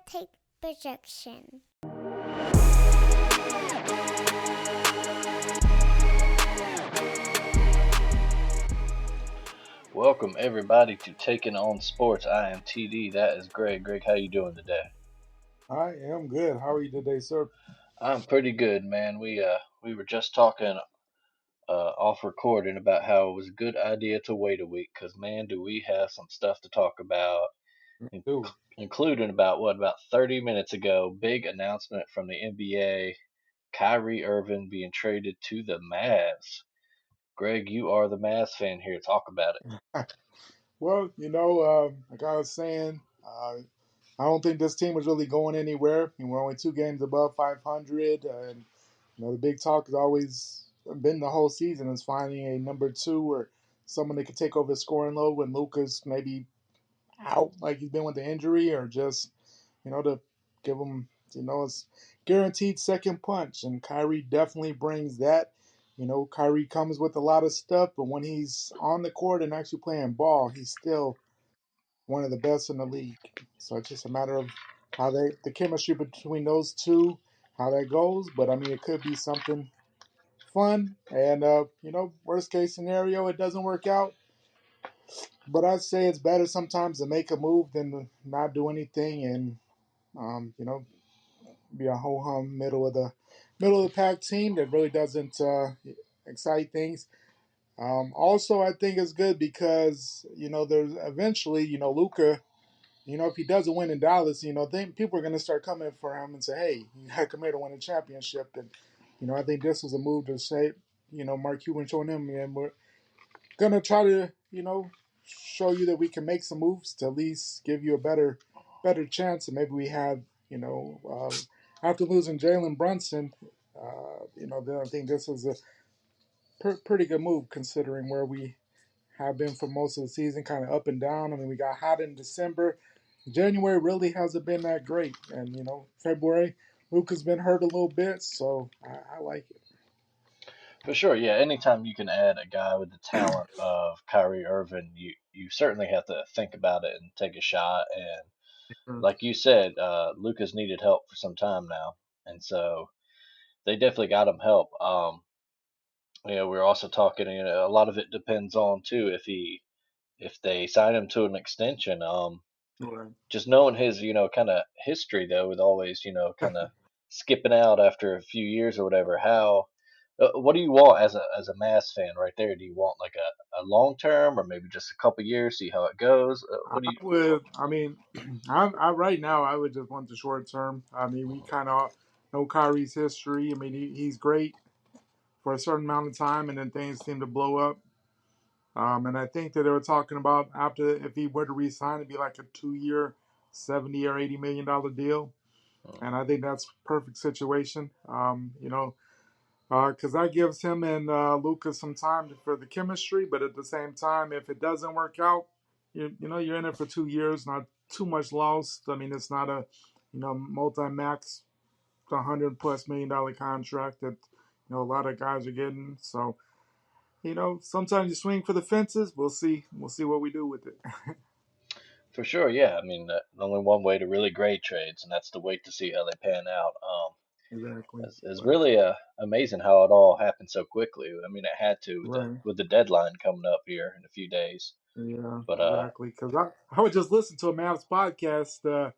take projection. Welcome everybody to Taking On Sports. I am TD. That is Greg. Greg, how you doing today? I am good. How are you today, sir? I'm pretty good, man. We were just talking off recording about how it was a good idea to wait a week because man, do we have some stuff to talk about, in- Dude, including about 30 minutes ago, big announcement from the NBA, Kyrie Irving being traded to the Mavs. Greg, you are the Mavs fan here. Talk about it. well, like I was saying, I don't think this team is really going anywhere. We're only 2 games above 500, and the big talk has always been the whole season is finding a number two or someone that could take over the scoring load when Luka's maybe out, like he's been with the injury, or just to give him, it's guaranteed second punch. And Kyrie definitely brings that. Kyrie comes with a lot of stuff, but when he's on the court and actually playing ball, he's still one of the best in the league. So it's just a matter of how the chemistry between those two, how that goes. But I mean, it could be something fun. And, worst case scenario, it doesn't work out. But I'd say it's better sometimes to make a move than to not do anything and, be a ho hum middle of the pack team that really doesn't excite things. Also, I think it's good because there's eventually Luka. If he doesn't win in Dallas, then people are going to start coming for him and say, "Hey, you got to come here to win a championship." And I think this was a move to say, Mark Cuban showing him, and we're gonna try to show you that we can make some moves to at least give you a better chance. And maybe we had after losing Jalen Brunson, then I think this is a pretty good move considering where we have been for most of the season, kind of up and down. I mean, we got hot in December. January really hasn't been that great, and February, Luka's been hurt a little bit, so I like it. For sure, yeah. Anytime you can add a guy with the talent of Kyrie Irving, you certainly have to think about it and take a shot. And like you said, Luca's needed help for some time now, and so they definitely got him help. We're also talking. A lot of it depends on too if they sign him to an extension. Right. Just knowing his kind of history though, with always kind of skipping out after a few years or whatever. How what do you want as a Mass fan right there? Do you want like a long term or maybe just a couple years, see how it goes? I What do you? would. I mean, I right now I would just want the short term. I mean, we kind of know Kyrie's history. I mean, he's great for a certain amount of time, and then things seem to blow up. And I think that they were talking about after if he were to resign, it'd be like a 2 year, 70 or $80 million deal. And I think that's perfect situation. Because that gives him and Lucas some time for the chemistry. But at the same time, if it doesn't work out, you're in it for 2 years, not too much loss. I mean, it's not a multi-max, $100+ million contract that a lot of guys are getting. So sometimes you swing for the fences. We'll see. We'll see what we do with it. For sure, yeah. I mean, only one way to really grade trades, and that's to wait to see how they pan out. Exactly. It's But really amazing how it all happened so quickly. I mean, it had to with the right. with the deadline coming up here in a few days. Yeah, But exactly. Because I would just listen to a Mavs podcast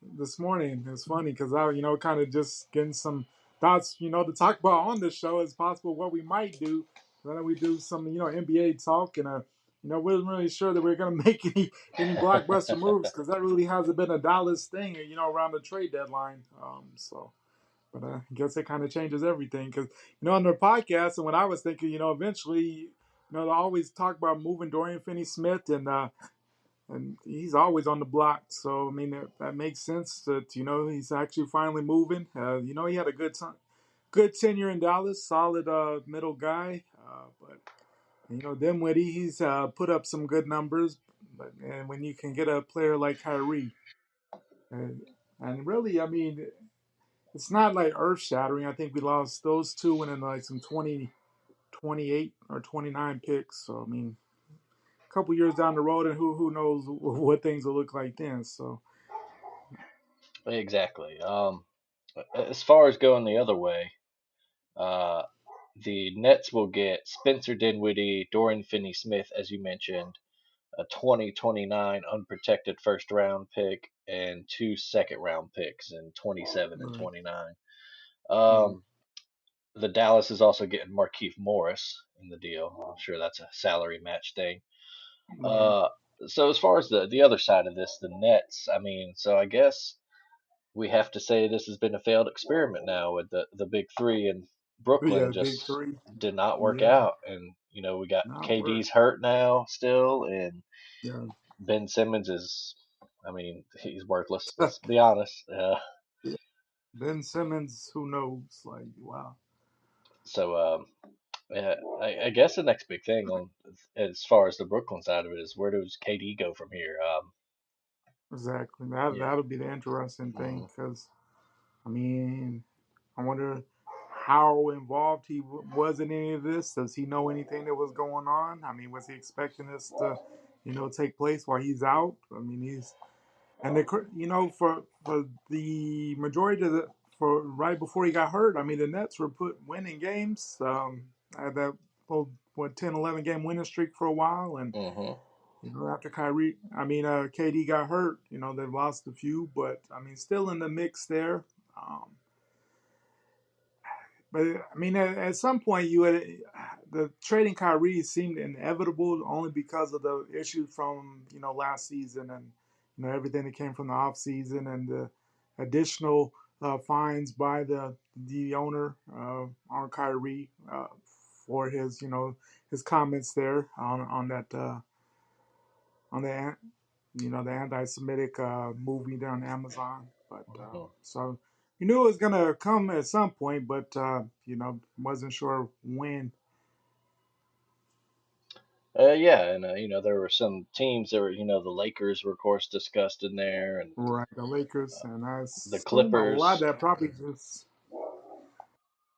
this morning. It's funny because I, kind of just getting some thoughts, to talk about on this show as possible what we might do. Then we do some, NBA talk, and we wasn't really sure that we are going to make any blockbuster moves because that really hasn't been a Dallas thing, around the trade deadline. But I guess it kind of changes everything because on their podcast and when I was thinking, eventually, they always talk about moving Dorian Finney-Smith and he's always on the block. So I mean that makes sense that he's actually finally moving. He had a good tenure in Dallas, solid middle guy. But Dinwiddie, he's put up some good numbers. And when you can get a player like Kyrie, and, and really, I mean, it's not like earth shattering. I think we lost those two and then like some 28 or 29 picks. So I mean, a couple years down the road, and who knows what things will look like then. So exactly. As far as going the other way, uh, the Nets will get Spencer Dinwiddie, Dorian Finney-Smith, as you mentioned, a 2029 unprotected first round pick, and two second round picks in 27 and Right. 29. Yeah. Um, the Dallas is also getting Markieff Morris in the deal. I'm sure that's a salary match thing. Right. Uh, so as far as the other side of this, the Nets, I mean, so I guess we have to say this has been a failed experiment now with the big three, and Yeah. Brooklyn Big just three. did not work Yeah. out. And we got Not work. KD's hurt now still, and Yeah. Ben Simmons is, I mean, he's worthless. Let's be honest. Yeah. Ben Simmons, who knows? Like, wow. So yeah, I guess the next big thing on as far as the Brooklyn side of it is where does KD go from here? Exactly. That Yeah. that'll be the interesting thing hmm because I mean, I wonder how involved he was in any of this. Does he know anything that was going on? I mean, was he expecting this to, take place while he's out? I mean, he's and for the majority of the for right before he got hurt. I mean, the Nets were put winning games. Had that whole 10, 11 game winning streak for a while, and hmm after KD got hurt. They've lost a few, but I mean, still in the mix there. Um, but I mean, at some point, the trading Kyrie seemed inevitable only because of the issues from last season and everything that came from the off season and the additional fines by the owner on Kyrie for his comments there on that on the the anti-Semitic movie there on Amazon. But so you knew it was gonna come at some point, but wasn't sure when. Yeah, and there were some teams that were, the Lakers were of course discussed in there, and Right, the Lakers, and I the assume a lot of Clippers. that probably just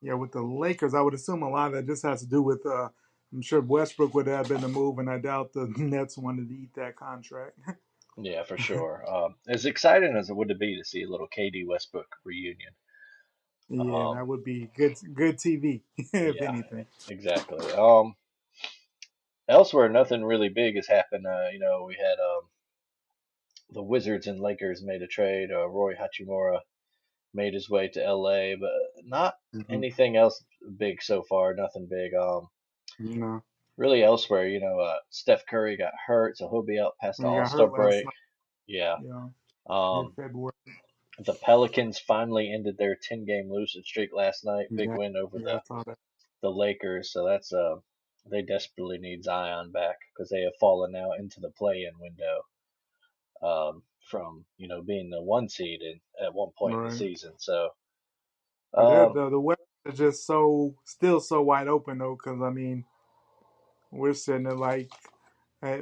with the Lakers. I would assume a lot of that just has to do with. I'm sure Westbrook would have been the move, and I doubt the Nets wanted to eat that contract. Yeah, for sure. As exciting as it would be to see a little KD Westbrook reunion. Yeah, Um, that would be good TV, if yeah, anything. exactly. Elsewhere, nothing really big has happened. We had the Wizards and Lakers made a trade. Roy Hachimura made his way to LA, but not Mhm. anything else big so far. Nothing big. You know, Really elsewhere, Steph Curry got hurt, so he'll be out past the he All got Star hurt last break. night. Yeah. Yeah, Um, mid-February. the Pelicans finally ended their 10-game losing streak last night. Big Yeah, win over yeah, I saw that. the Lakers. So that's they desperately need Zion back because they have fallen now into the play-in window from being the one seed at one point in the Right. season. So But um, the West is just still so wide open though, because I mean, we're sitting at at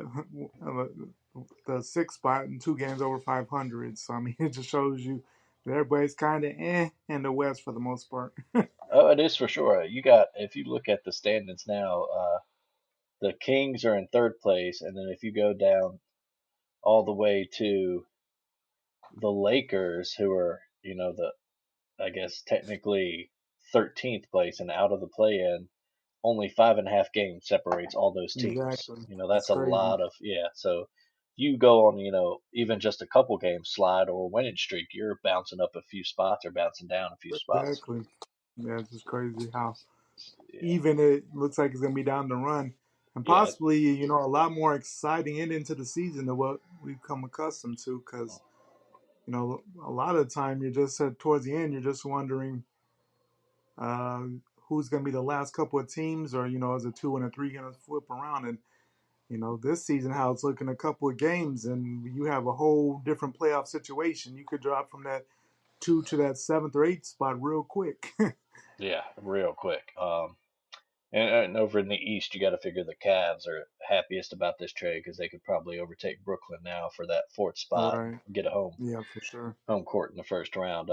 the sixth spot and 2 games over 500. So I mean, it just shows you that everybody's kind of in the West for the most part. oh, it is for sure. You got if you look at the standings now, the Kings are in third place, and then if you go down all the way to the Lakers, who are the I guess technically 13th place and out of the play-in, only 5.5 games separates all those teams. Exactly. It's That's a crazy. lot of yeah. So you go on, even just a couple games slide or winning streak, you're bouncing up a few spots or bouncing down a few spots. Exactly. Yeah, it's just crazy how Yeah, even it looks like it's going to be down the run. And yeah, possibly, a lot more exciting end into the season than what we've come accustomed to. Because, a lot of the time you're just towards the end, you're just wondering uh, who's going to be the last couple of teams, or, is a two and a three going to flip around. And, this season, how it's looking a couple of games, and you have a whole different playoff situation. You could drop from that two to that seventh or eighth spot real quick. yeah, real quick. And over in the East, you got to figure the Cavs are happiest about this trade because they could probably overtake Brooklyn now for that fourth spot and Right. get a Yeah, for sure. home court in the first round.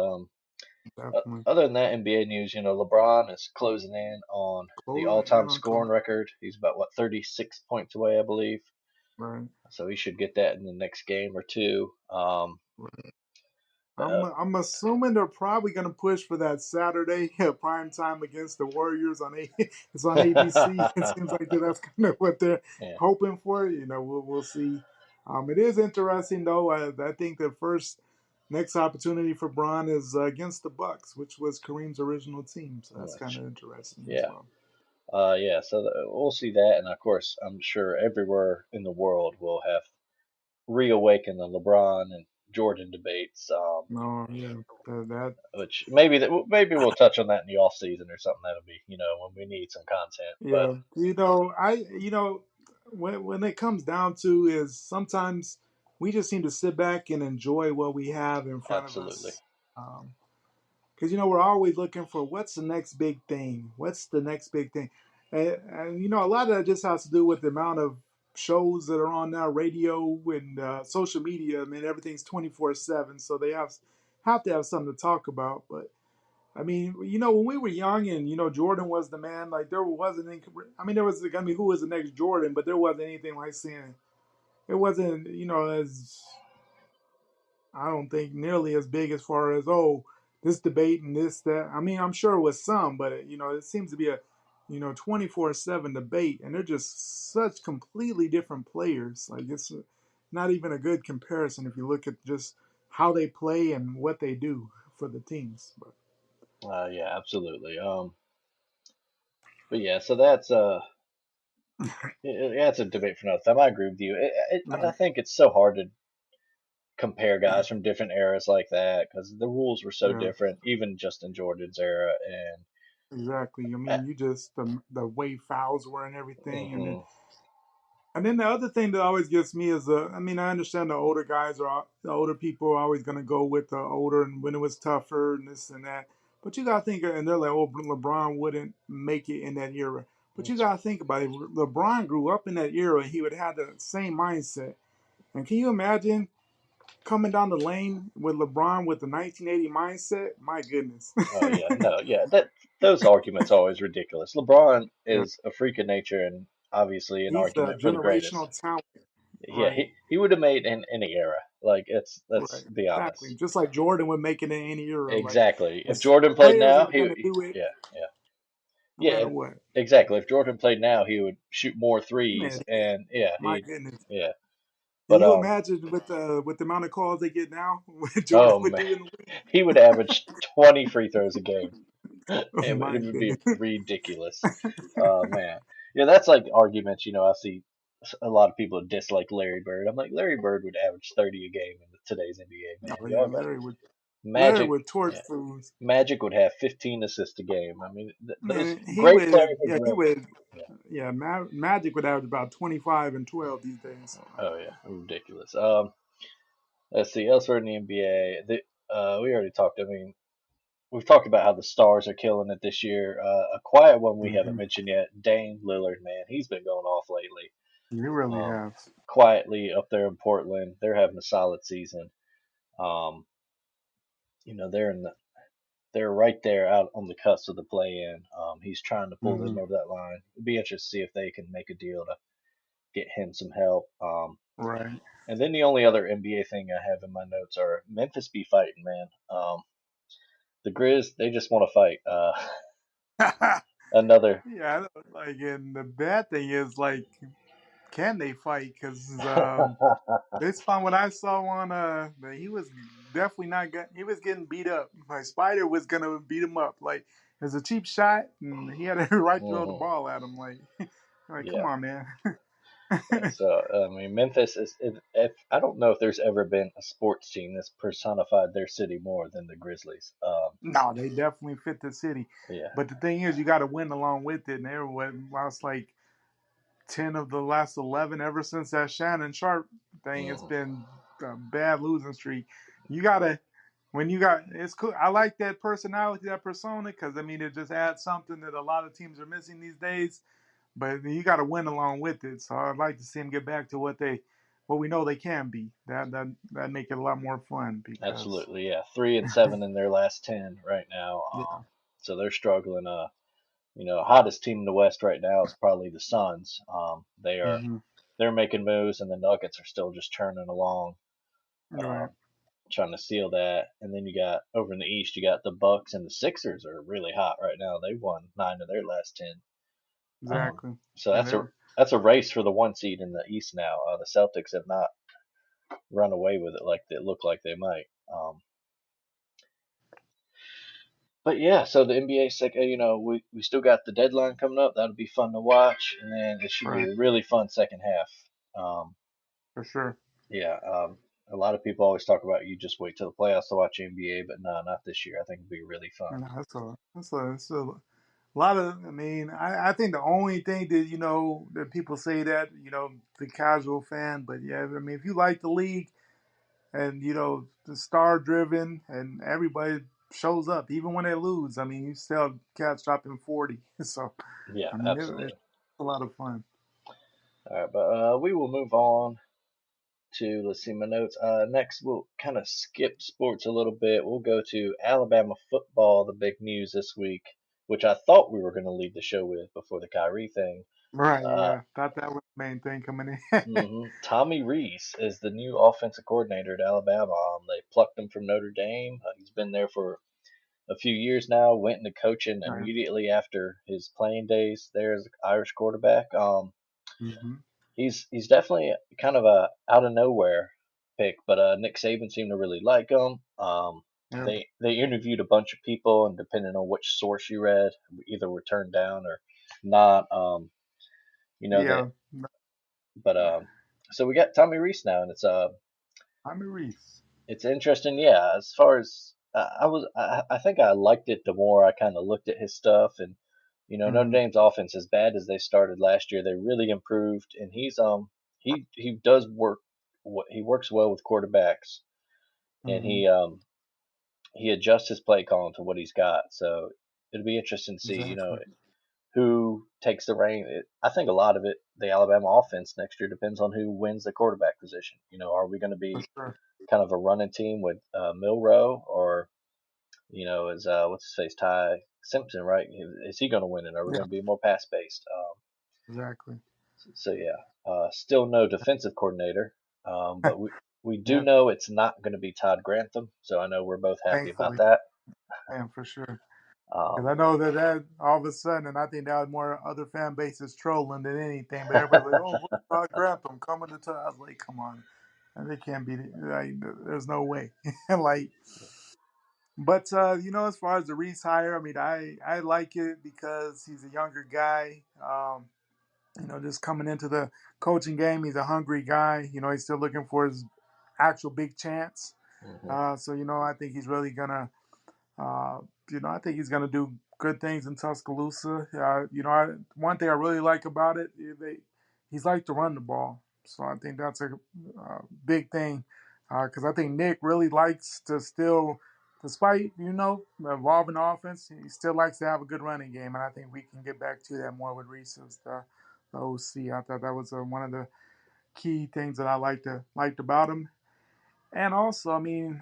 Definitely. Other than that, NBA news, LeBron is closing in on the Closing in all-time on scoring record. He's about 36 points away, I believe. right. So he should get that in the next game or two. Right. I'm assuming they're probably going to push for that Saturday prime time against the Warriors on it's on ABC. It seems like that's kind of what they're Yeah, hoping for. We'll see. It is interesting though. I think the first next opportunity for Bron is against the Bucks, which was Kareem's original team. So that's kind which of interesting as yeah, well. yeah. So we'll see that, and of course, I'm sure everywhere in the world will have reawakened the LeBron and Jordan debates. No, yeah, that Which maybe we'll touch on that in the off season or something. That'll be when we need some content. But yeah. When it comes down to is sometimes we just need to sit back and enjoy what we have in front of absolutely, us. Because we're always looking for what's the next big thing. What's the next big thing? And a lot of that just has to do with the amount of shows that are on now, radio and social media. I mean, everything's 24/7, so they have to have something to talk about. But I mean, when we were young and Jordan was the man, like there wasn't any, I mean, there was, I mean, who was the next Jordan, but there wasn't anything like saying it wasn't, as I don't think nearly as big as far as this debate and this that. I mean, I'm sure it was some, but it seems to be a 24/7 debate, and they're just such completely different players. Like it's not even a good comparison if you look at just how they play and what they do for the teams. But yeah, absolutely. But yeah, so that's yeah, it's a debate for another time. I agree with you. I right, think it's so hard to compare guys from different eras like that because the rules were so yeah. different, even just in Jordan's era. And Exactly. I uh, mean, you just the way fouls were and everything, and then mhm, the other thing that always gets me is I mean, I understand the older people are always going to go with the older and when it was tougher and this and that, but you got to think, and they're like, oh, LeBron wouldn't make it in that era, but you got to think about it. LeBron grew up in that era, he would have the same mindset, and can you imagine coming down the lane with LeBron with the 1980 mindset? My goodness. oh yeah, no, yeah, that those arguments are always ridiculous. LeBron Yeah, is a freak of nature and obviously an he's a argument for the greatest. generational talent. Yeah, Right. he would have made in any era. Like it's let's Right, be exactly. honest. Just like Jordan would make it in any era. Like, Exactly. If as Jordan played players now, are going to do it yeah, yeah, no yeah, matter what. exactly. If Jordan played now, he would shoot more Man, threes, and yeah, my goodness. yeah. Can But you imagine with the amount of calls they get now, what Jordan oh would man, do in the league? he would average 20 free throws a game. Oh my It would be goodness. ridiculous. Oh man, yeah, that's like arguments. I see a lot of people dislike Larry Bird. I'm like Larry Bird would average 30 a game in today's NBA. Man, Oh yeah, y'all got Larry Magic. would torch Yeah, fools. Magic would have 15 assists a game. I mean, those Man, he great would. players have Yeah, he run. would. Yeah. Yeah, Magic would average about 25 and 12 these days. Oh yeah, ridiculous. Let's see elsewhere in the NBA. We already talked. I mean, we've talked about how the stars are killing it this year. A quiet one we haven't Hmm. mentioned yet, Dame Lillard. Man, he's been going off lately. You really Um, have. quietly up there in Portland, they're having a solid season. Um, they're they're right there out on the cusp of the play-in. He's trying to pull them Hmm. over that line. It'd be interesting to see if they can make a deal to get him some help. Right. And then the only other NBA thing I have in my notes are Memphis be fighting, man. The Grizz, they just want to fight. Another. Yeah, like, and the bad thing is, like, can they fight? Because based upon what I saw on, that he was definitely not get, he was getting beat up. Like Spider was gonna beat him up. Like it was a cheap shot, and he had a right to throw the Mhm. ball at him. Like come Yeah. on, man. So I mean, Memphis is. If I don't know if there's ever been a sports team that's personified their city more than the Grizzlies. No, they definitely fit the city. Yeah. But the thing is, you got to win along with it. And they lost like 10 of the last 11 ever since that Shannon Sharp thing. It's Mhm. been a bad losing streak. You gotta when you got it's cool. I like that personality, that persona, because I mean it just adds something that a lot of teams are missing these days. But you got to win along with it. So I'd like to see them get back to what we know they can be. That make it a lot more fun because Absolutely. Yeah. 3-7 in their last 10 right now. yeah. So they're struggling. Hottest team in the West right now is probably the Suns. Hmm. They're making moves, and the Nuggets are still just churning along. Right. Um, trying to steal that. And then you got over in the East, you got the Bucks and the Sixers are really hot right now. They've won 9 of their last 10. Exactly. So And that's a race for the 1 seed in the East now. The Celtics have not run away with it like they look like they might. But yeah, so the NBA we still got the deadline coming up. That'll be fun to watch, and then it should be right, a really fun second half. Um, for sure. yeah, a lot of people always talk about you just wait till the playoffs to watch NBA, but no, not this year. I think it'll be really fun. And that's a lot of. I mean, I think the only thing that that people say that the casual fan, but yeah, I mean, if you like the league and the star driven and everybody shows up even when they lose, I mean, you still have cats dropping 40. So Yeah, I mean, it's absolutely. a lot of fun. All right, but we will move on to let's see my notes. Next, we'll kind of skip sports a little bit. We'll go to Alabama football, the big news this week, which I thought we were going to lead the show with before the Kyrie thing. Right, Uh, yeah. Thought that was the main thing coming in. Tommy Rees is the new offensive coordinator at Alabama. They plucked him from Notre Dame. He's been there for a few years now. Went into coaching Right. immediately after his playing days there as an Irish quarterback. Hmm. He's definitely kind of a out of nowhere pick, but Nick Saban seemed to really like him. Yeah. They interviewed a bunch of people, and depending on which source you read, either were turned down or not. You know that, Yeah. but so we got Tommy Rees now, and Tommy Rees. it's interesting. Yeah, as far as I think I liked it the more I kind of looked at his stuff, and Notre Hmm. Dame's offense, as bad as they started last year, they really improved, and he does work. He works well with quarterbacks, and Hmm. he adjusts his play calling to what he's got. So it'll be interesting to see, Exactly. who takes the reign. I think a lot of it, the Alabama offense next year depends on who wins the quarterback position. Are we going to For be sure. kind of a running team with Milrow, or is what's his face, Ty Simpson, right? Is he going to win it? Are we Yeah. going to be more pass based? Exactly. So yeah, still no defensive coordinator, but we do Yeah. know it's not going to be Todd Grantham. So I know we're both happy about Thankfully. that. Man, for sure. Because Um, I know that all of a sudden, and I think that was more other fan bases trolling than anything. But everybody's like, "Oh, what's Todd Grantham coming to?" I was like, "Come on, and they can't be like, there's no way." Like, but as far as the Reese hire, I mean, I like it because he's a younger guy. Just coming into the coaching game, he's a hungry guy. He's still looking for his actual big chance. mhm. So I think he's really gonna uh, I think he's going to do good things in Tuscaloosa. One thing I really like about it, he's like to run the ball. So I think that's a big thing because I think Nick really likes to still, despite evolving offense, he still likes to have a good running game, and I think we can get back to that more with Reese as the OC. I thought that was one of the key things that I liked about him. And also, I mean,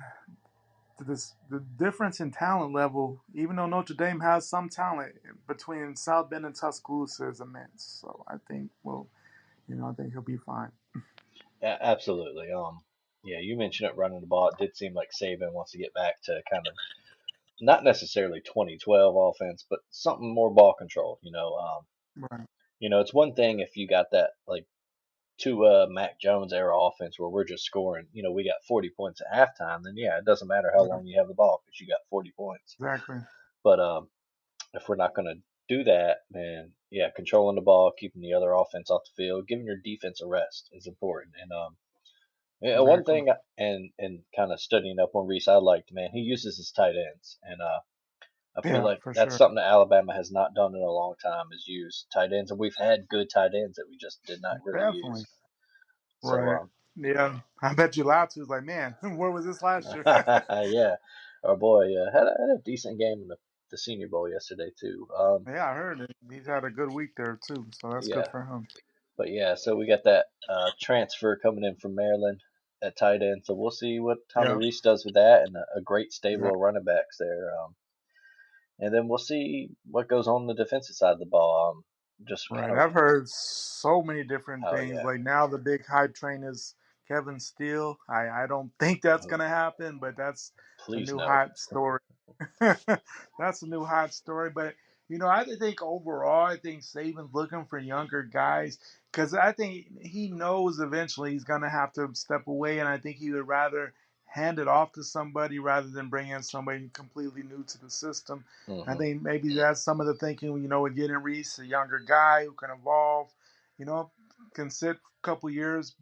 the difference in talent level, even though Notre Dame has some talent between South Bend and Tuscaloosa, is immense. So I think, I think he'll be fine. Absolutely. Yeah, you mentioned it running the ball. It did seem like Saban wants to get back to kind of not necessarily 2012 offense, but something more ball control. Right, It's one thing if you got that like to Mac Jones era offense where we're just scoring. We got 40 points at halftime. Then yeah, it doesn't matter how right, long you have the ball because you got 40 points. exactly, But if we're not going to do that, then yeah, controlling the ball, keeping the other offense off the field, giving your defense a rest is important. And yeah, one exactly. thing and kind of studying up on Reese, I liked, man, he uses his tight ends, and I feel Yeah, like for that's sure. something that Alabama has not done in a long time is use tight ends, and we've had good tight ends that we just did not really Definitely. use. So Right. Yeah. I bet you Latu was like, man, where was this last year? yeah, our boy had a decent game in the Senior Bowl yesterday too. Yeah, I heard it. He's had a good week there too, so that's good Yeah, for him. but yeah, so we got that transfer coming in from Maryland at tight end. So we'll see what Tommy Yeah. Reese does with that, and a great stable of Exactly. running backs there. And then we'll see what goes on the defensive side of the ball. Just kind Right. of I've heard so many different oh things. yeah, Like now the big hype train is Kevin Steele. I don't think that's Oh, going to happen, but that's a please new no. hot story. That's a new hot story. But I think overall, I think Saban's looking for younger guys because I think he knows eventually he's gonna have to step away, and I think he would rather hand it off to somebody rather than bring in somebody completely new to the system. I Hmm. think maybe that's some of the thinking. With getting Reese, a younger guy who can evolve, can sit a couple years,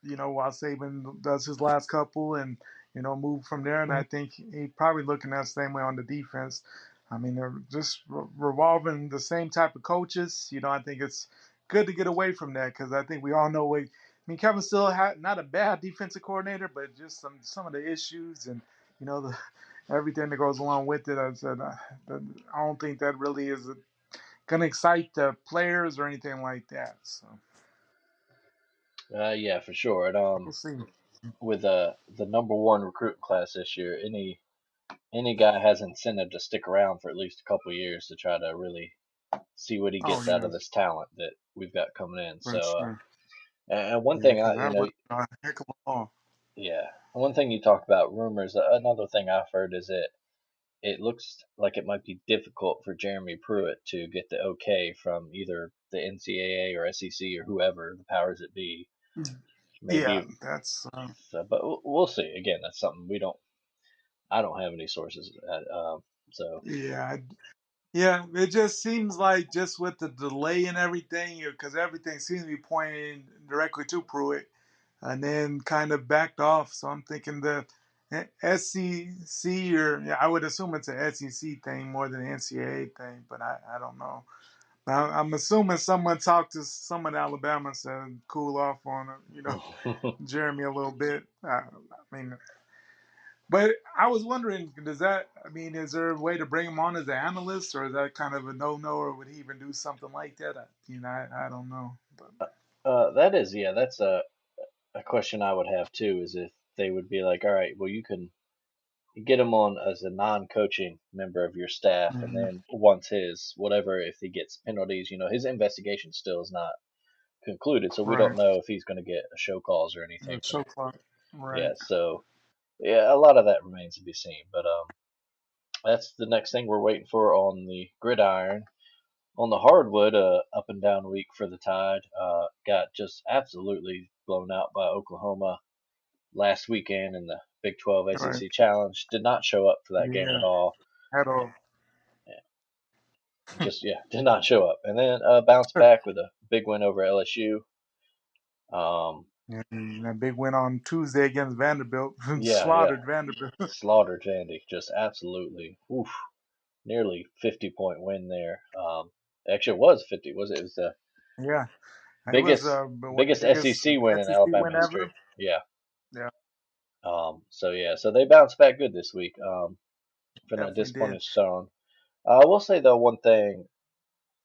while Saban does his last couple and move from there. And I think he probably looking at the same way on the defense. I mean, they're just revolving the same type of coaches. I think it's good to get away from that because I think we all know what. I mean, Kevin still had not a bad defensive coordinator, but just some of the issues and the everything that goes along with it. I said I don't think that really is going to excite the players or anything like that. So Yeah, for sure. And we'll see. with the number one recruiting class this year, any guy has incentive to stick around for at least a couple years to try to really see what he Oh gets out of yeah, this talent that we've got coming in. for So, sure. and one Yeah, thing because that was a heck of a ball. yeah, one thing you talked about rumors. Another thing I've heard is that it looks like it might be difficult for Jeremy Pruitt to get the okay from either the NCAA or SEC or whoever the powers that be. Yeah, Maybe, that's so, but we'll see. Again, that's something we don't. I don't have any sources. So yeah, yeah. It just seems like just with the delay and everything, because everything seems to be pointing directly to Pruitt, and then kind of backed off. So I'm thinking the SEC or yeah, I would assume it's a SEC thing more than an NCAA thing, but I don't know. I'm assuming someone talked to someone in Alabama and said cool off on Jeremy a little bit. I mean, but I was wondering, is there a way to bring him on as an analyst, or is that kind of a no-no, or would he even do something like that? I don't know. But that is, yeah, that's a question I would have too. Is if they would be like, all right, well, you can get him on as a non-coaching member of your staff, and mm-hmm. then once his whatever, if he gets penalties, his investigation still is not concluded, so we don't Right, know if he's going to get a show cause or anything the from. show clock, Yeah, right, so yeah, a lot of that remains to be seen, but that's the next thing we're waiting for on the gridiron. On the hardwood, up and down week for the Tide. Got just absolutely blown out by Oklahoma last weekend in the Big 12 right, ACC Challenge. Did not show up for that game yeah, at all. at all. Yeah, just yeah, did not show up, and then bounced back with a big win over LSU. Um, And that big win on Tuesday against Vanderbilt, yeah, slaughtered Vanderbilt. slaughtered Vandy, just absolutely, oof, nearly 50-point win there. Actually, it was 50. Was it? It was the Yeah, it was biggest the biggest biggest SEC win in SEC Alabama win history. ever. Yeah. Yeah, So yeah, so they bounced back good this week. From that definitely disappointing did. start. I will say though one thing: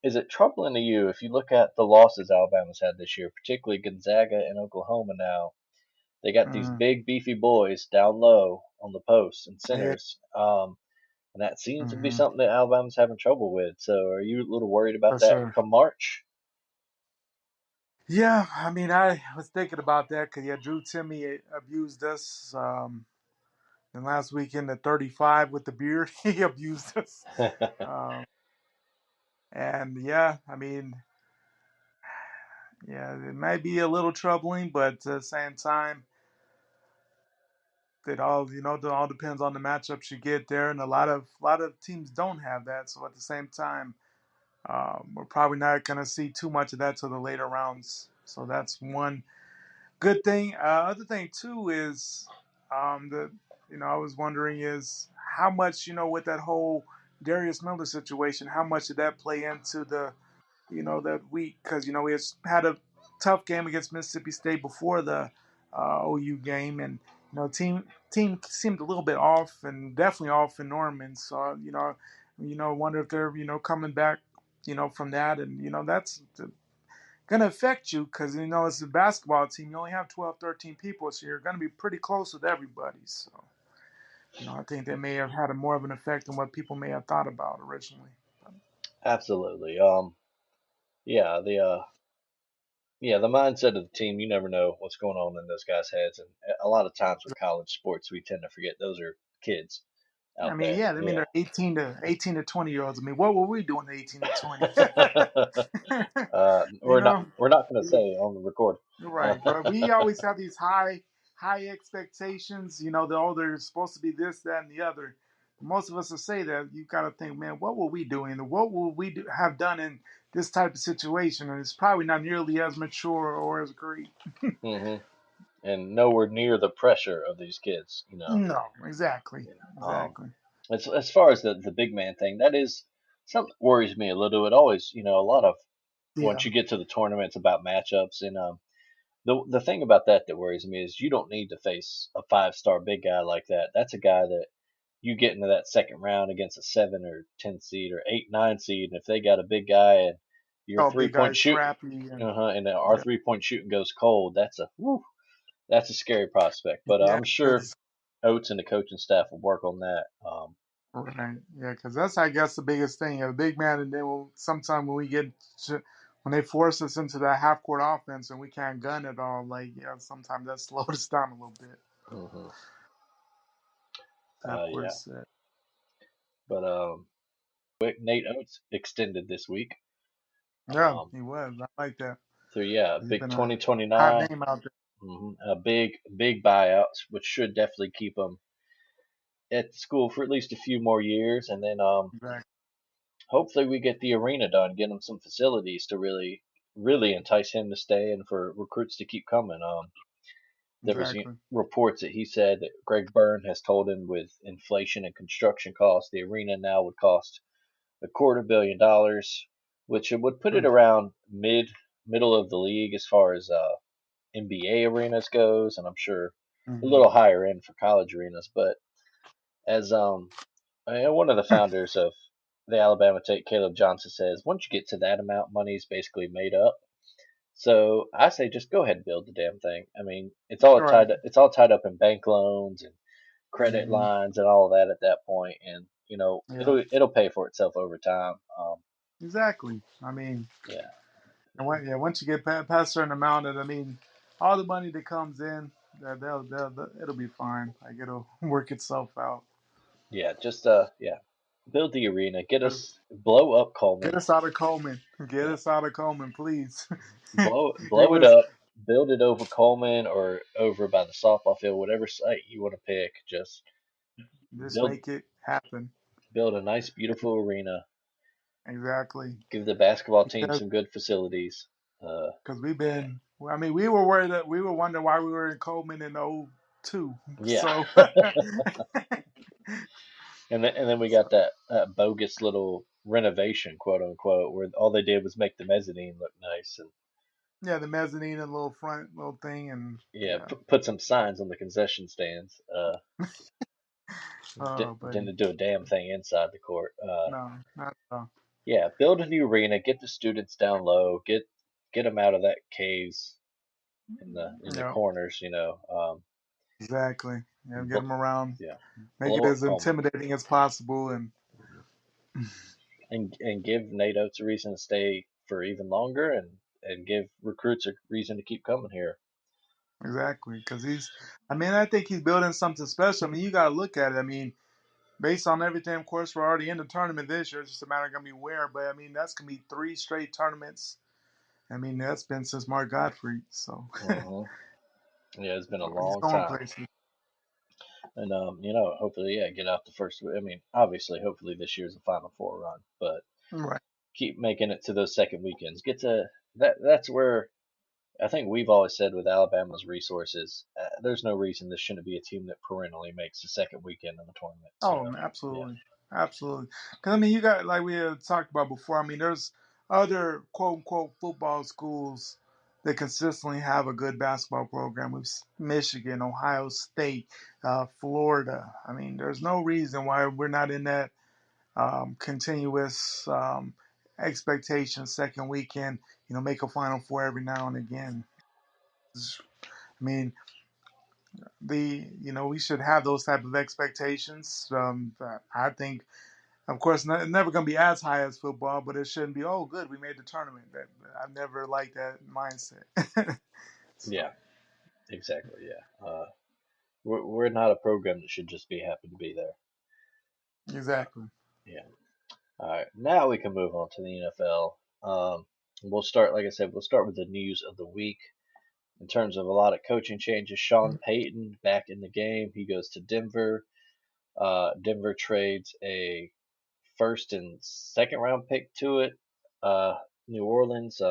is it troubling to you if you look at the losses Alabama's had this year, particularly Gonzaga and Oklahoma? Now they got these Mm, big beefy boys down low on the posts and yeah. centers, and that seems to be Hmm. something that Alabama's having trouble with. So are you a little worried For about that sure. come March? Yeah, I mean, I was thinking about that because yeah, Drew Timmy abused us. And last weekend at 35 with the beard, he abused us. Um, and yeah, I mean, yeah, it might be a little troubling, but at the same time, it all depends on the matchups you get there, and a lot of teams don't have that. So at the same time, we're probably not going to see too much of that till the later rounds. So that's one good thing. Other thing too is the I was wondering is how much with that whole Darius Miller situation, how much did that play into the that week? Because we had a tough game against Mississippi State before the OU game, and team seemed a little bit off, and definitely off in Norman. So wonder if they're coming back from that, and that's going to affect you because as a basketball team you only have 12, 13 people, so you're going to be pretty close with everybody. So I think they may have had a more of an effect than what people may have thought about originally. Absolutely. Yeah, yeah, the mindset of the team, you never know what's going on in those guys' heads. And a lot of times with college sports, we tend to forget those are kids I out mean, there. yeah, I mean Yeah. they're 18 to 20-year-olds. I mean, what were we doing at 18 to 20? you know, we're not going to say on the record. right? But we always have these high expectations. You know, they're supposed to be this, that, and the other. Most of us will say that. You got to think, man, what were we doing? What will we have done in this type of situation? And it's probably not nearly as mature or as great. hmm And nowhere near the pressure of these kids. No, exactly, Um, exactly. as far as the big man thing, that is something that worries me a little. It always, a lot of once Yeah. you get to the tournament, it's about matchups. And the thing about that worries me is you don't need to face a 5-star big guy like that. That's a guy that you get into that second round against a 7 or 10 seed or 8, 9 seed, and if they got a big guy and your Oh, three big point guys, shoot, scrappy, and and our yeah, 3 point shooting goes cold, that's a scary prospect. But yeah, I'm sure 'cause- Oates and the coaching staff will work on that. right, yeah, because that's I guess the biggest thing. A big man, and then sometime when we get when they force us into that half court offense and we can't gun it all, like yeah, sometimes that slows us down a little bit. hmm Half court yeah, set. but quick, Nate Oates extended this week. Yeah, Um, he was. I like that. so yeah, He's big been a hot 2029, name out there. a big buyout, which should definitely keep him at the school for at least a few more years, and then Exactly. hopefully we get the arena done, get him some facilities to really entice him to stay and for recruits to keep coming. There was Exactly. reports that he said that Greg Byrne has told him with inflation and construction costs, the arena now would cost $250 million, which would put it around middle of the league as far as NBA arenas goes, and I'm sure a Mm-hmm. little higher end for college arenas. But as one of the founders of the Alabama Take, Caleb Johnson, says, once you get to that amount, money is basically made up. So I say just go ahead and build the damn thing. I mean, Right. it's all tied up in bank loans and credit Mm-hmm. lines and all of that at that point, and Yeah. it'll pay for itself over time. Exactly. I mean, Yeah, and yeah, once you get past a certain amount, I mean, all the money that comes in, it'll be fine. Like it'll work itself out. yeah, just yeah, build the arena, Just blow up get Coleman, us out of Coleman. Get yeah, us out of Coleman, please. It blow it was up, build it over Coleman or over by the softball field, whatever site you want to pick. just Build make it happen. build a nice, beautiful arena. Exactly. Give the basketball team Because some good facilities. Uh, cause we've been. I mean, we were worried that we were wondering why we were in Coleman in '02. yeah, So and then we got that bogus little renovation, quote unquote, where all they did was make the mezzanine look nice and yeah, the mezzanine and little front little thing, and yeah, yeah. put some signs on the concession stands. Oh, buddy. Didn't do a damn thing inside the court. No, not at all. Yeah, build a new arena, get the students down low, get them out of that caves in the Yeah, corners. exactly. Yeah, get Bl- them around, yeah, make it blow up as Coleman intimidating as possible, and and give Nate Oates a reason to stay for even longer and give recruits a reason to keep coming here. exactly because he's. I mean, I think he's building something special. I mean, you got to look at it. I mean, based on everything, of course, we're already in the tournament this year. It's just a matter of gonna be where. But I mean, that's gonna be 3 straight tournaments. I mean, that's been since Mark Godfrey. So hmm Yeah, it's been a he's long going time. places. And hopefully, yeah, get out the first. I mean, obviously, hopefully this year's a Final Four run, but Right. keep making it to those second weekends. Get to that. That's where I think we've always said with Alabama's resources, there's no reason this shouldn't be a team that perennially makes the second weekend in the tournament. Oh, Yeah. absolutely, absolutely. Because I mean, you got like we had talked about before. I mean, there's other quote unquote football schools that consistently have a good basketball program. With Michigan, Ohio State, Florida. I mean, there's no reason why we're not in that continuous expectation second weekend. You know, make a Final Four every now and again. I mean, we should have those type of expectations. I think Of course, it's never going to be as high as football, but it shouldn't be. Oh, good, we made the tournament. I've never liked that mindset. So Yeah, exactly. Yeah, we're not a program that should just be happy to be there. exactly. Yeah. All right, now we can move on to the NFL. We'll start, like I said, we'll start with the news of the week. In terms of a lot of coaching changes, Sean Payton back in the game. He goes to Denver. Denver trades a first and second round pick to it. New Orleans.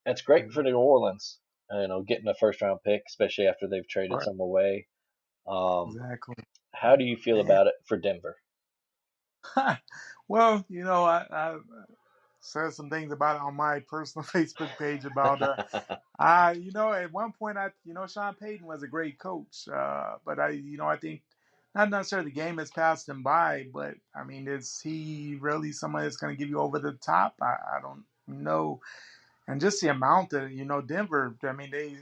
That's great for New Orleans. Getting a first round pick, especially after they've traded Right. some away. Exactly. How do you feel Man. about it for Denver? Well, I said some things about it on my personal Facebook page about at one point Sean Payton was a great coach, but I think not necessarily the game has passed him by, but I mean, is he really somebody that's going to give you over the top? I don't know, and just the amount that Denver. I mean, they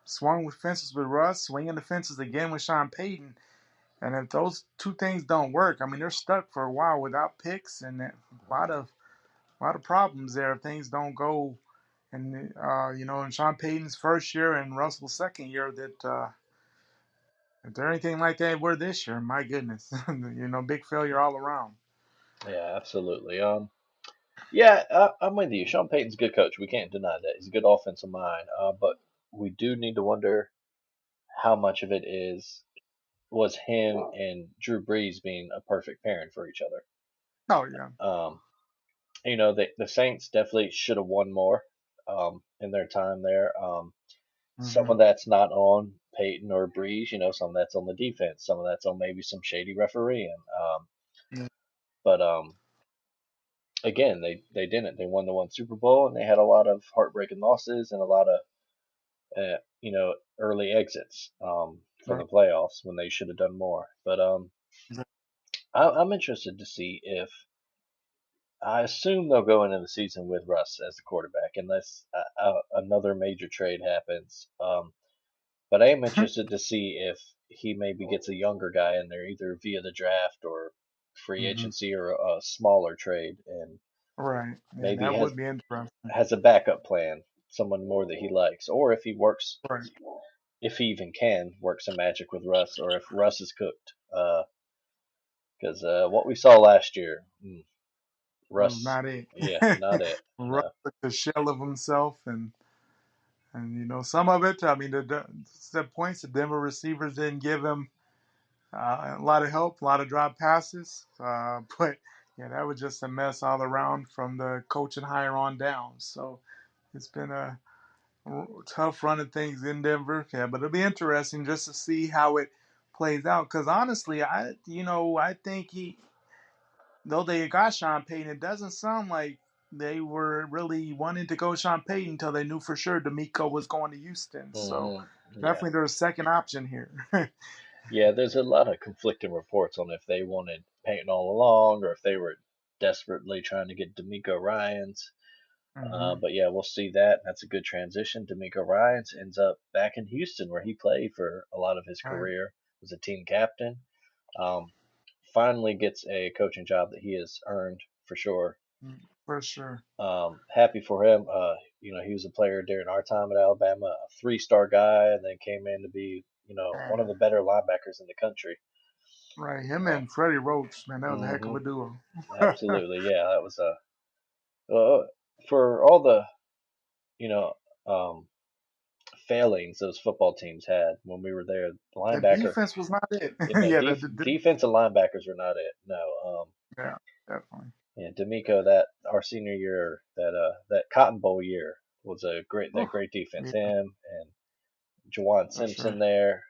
swung with fences with Russ, swinging the fences again with Sean Payton, and if those two things don't work, I mean, they're stuck for a while without picks and a lot of problems there if things don't go. And in Sean Payton's first year and Russell's second year, that if they're anything like they were this year, my goodness, big failure all around. Yeah, absolutely. Yeah, I'm with you. Sean Payton's a good coach. We can't deny that. He's a good offensive mind. But we do need to wonder how much of it was him and Drew Brees being a perfect pairing for each other. Oh yeah. Um, the Saints definitely should have won more in their time there. Some Hmm. of that's not on Peyton or Breeze, some of that's on the defense, some of that's on maybe some shady refereeing. Yeah. But again, they didn't. They won the one Super Bowl, and they had a lot of heartbreaking losses and a lot of early exits from Right. the playoffs when they should have done more. But I'm interested to see if I assume they'll go into the season with Russ as the quarterback, unless another major trade happens. But I am interested to see if he maybe gets a younger guy in there, either via the draft or free Hmm. agency or a smaller trade, and Right. Yeah, maybe that would be interesting. has a backup plan, someone more that he likes, or if he works, Right. if he even can work some magic with Russ, or if Russ is cooked. Because what we saw last year, That was Russ, not it. yeah, not it. Russ No. took the shell of himself, and some of it. I mean, the points the Denver receivers didn't give him. A lot of help, a lot of drop passes, but yeah, that was just a mess all around from the coach and higher on down. So it's been a tough run of things in Denver. Yeah, but it'll be interesting just to see how it plays out. Because honestly, I think though they got Sean Payton, it doesn't sound like they were really wanting to go Sean Payton until they knew for sure D'Amico was going to Houston. So Yeah. definitely there's a second option here. Yeah, there's a lot of conflicting reports on if they wanted Peyton all along or if they were desperately trying to get D'Amico Ryans. Hmm. But yeah, we'll see that. That's a good transition. D'Amico Ryans ends up back in Houston where he played for a lot of his Right. career, was a team captain. Um, Finally gets a coaching job that he has earned for sure. For sure. Happy for him. He was a player during our time at Alabama, a three-star guy, and then came in to be, one of the better linebackers in the country. Right, him and Freddie Roach, man, that was a heck of Hmm a duo. Absolutely, yeah. That was for all the you know um, failings those football teams had when we were there. The The linebacker, defense was not it. no, Yeah, defensive linebackers were not it. No, yeah, definitely. yeah, D'Amico, that our senior year, that Cotton Bowl year was Oof, great defense. yeah, Him and Jawan for sure. Simpson there.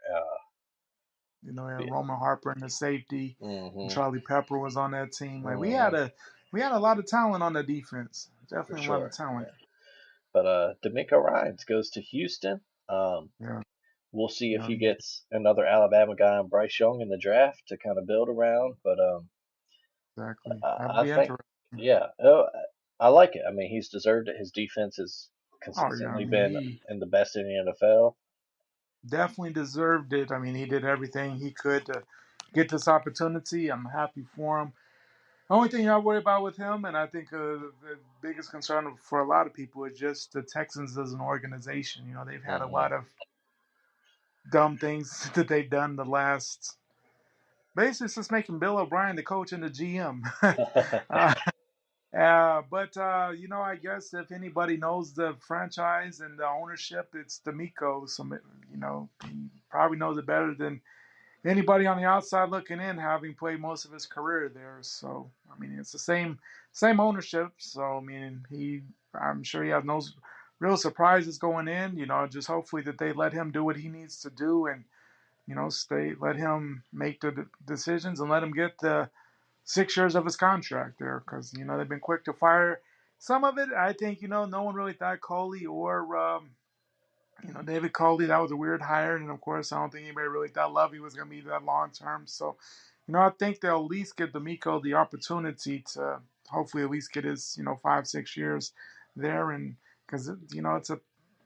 Yeah, Roman Harper in the safety, and Hmm Charlie Pepper was on that team. Like hmm we had a lot of talent on the defense. for Definitely a lot of sure. talent. Yeah. But D'Amico Ryans goes to Houston. Yeah, We'll see if he he did gets another Alabama guy and Bryce Young in the draft to kind of build around. But exactly. That'd I be think, interesting. yeah, I like it. I mean, he's deserved it. His defense has Oh yeah, I consistently mean been he in the best in the NFL. definitely deserved it. I mean he did everything he could to get this opportunity. I'm happy for him. only thing I worry about with him, and I think the biggest concern for a lot of people is just the Texans as an organization. You know, they've had a Hmm. lot of dumb things that they've done the last, basically since making Bill O'Brien the coach and the GM. uh, but you know, I guess if anybody knows the franchise and the ownership, it's D'Amico. So you know, he probably knows it better than anybody on the outside looking in, having played most of his career there. So I mean, it's the same ownership. So I mean, I'm sure he has no real surprises going in. You know, just hopefully that they let him do what he needs to do, and you know, let him make the decisions and let him get the 6 years of his contract there, because you know they've been quick to fire. Some of it, I think, you know, no one really thought Coley or you know, David Coley, that was a weird hire, and of course, I don't think anybody really thought Lovey was going to be that long term. So, you know, I think they'll at least give D'Amico the opportunity to hopefully at least get his, you know, 5 6 years there, and because you know it's a